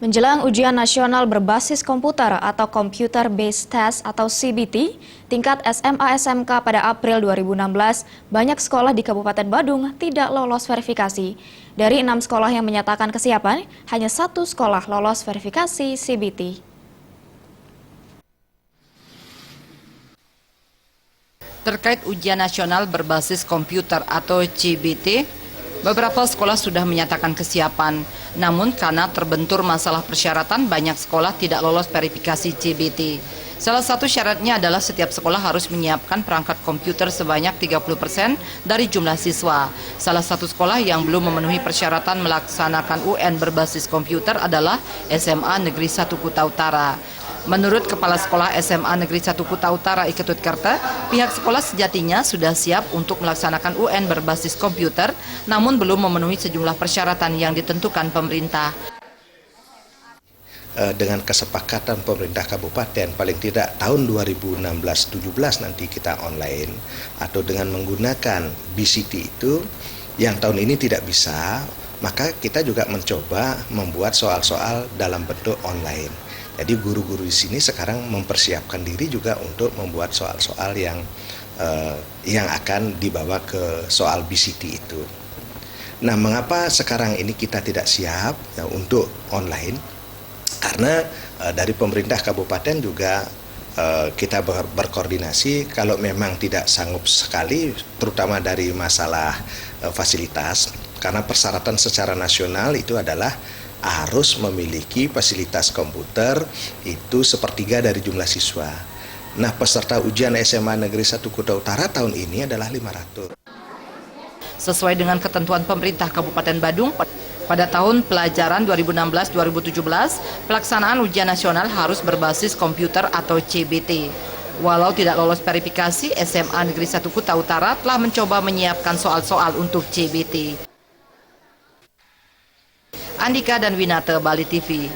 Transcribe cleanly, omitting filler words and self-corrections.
Menjelang ujian nasional berbasis komputer atau Computer Based Test atau CBT, tingkat SMA SMK pada April 2016, banyak sekolah di Kabupaten Badung tidak lolos verifikasi. Dari 6 sekolah yang menyatakan kesiapan, hanya 1 sekolah lolos verifikasi CBT. Terkait ujian nasional berbasis komputer atau CBT, beberapa sekolah sudah menyatakan kesiapan. Namun karena terbentur masalah persyaratan, banyak sekolah tidak lolos verifikasi CBT. Salah satu syaratnya adalah setiap sekolah harus menyiapkan perangkat komputer sebanyak 30% dari jumlah siswa. Salah satu sekolah yang belum memenuhi persyaratan melaksanakan UN berbasis komputer adalah SMA Negeri 1 Kuta Utara. Menurut Kepala Sekolah SMA Negeri 1 Kuta Utara Iketut Kerta, pihak sekolah sejatinya sudah siap untuk melaksanakan UN berbasis komputer, namun belum memenuhi sejumlah persyaratan yang ditentukan pemerintah. Dengan kesepakatan pemerintah kabupaten, paling tidak tahun 2016-17 nanti kita online, atau dengan menggunakan BCT itu, yang tahun ini tidak bisa, maka kita juga mencoba membuat soal-soal dalam bentuk online. Jadi guru-guru di sini sekarang mempersiapkan diri juga untuk membuat soal-soal yang akan dibawa ke soal BCT itu. Nah, mengapa sekarang ini kita tidak siap ya, untuk online? Karena dari pemerintah kabupaten juga kita berkoordinasi, kalau memang tidak sanggup sekali, terutama dari masalah fasilitas, karena persyaratan secara nasional itu adalah harus memiliki fasilitas komputer itu 1/3 dari jumlah siswa. Nah, peserta ujian SMA Negeri 1 Kuta Utara tahun ini adalah 500. Sesuai dengan ketentuan pemerintah Kabupaten Badung, pada tahun pelajaran 2016-2017, pelaksanaan ujian nasional harus berbasis komputer atau CBT. Walau tidak lolos verifikasi, SMA Negeri 1 Kuta Utara telah mencoba menyiapkan soal-soal untuk CBT. Andika dan Winata, Bali TV.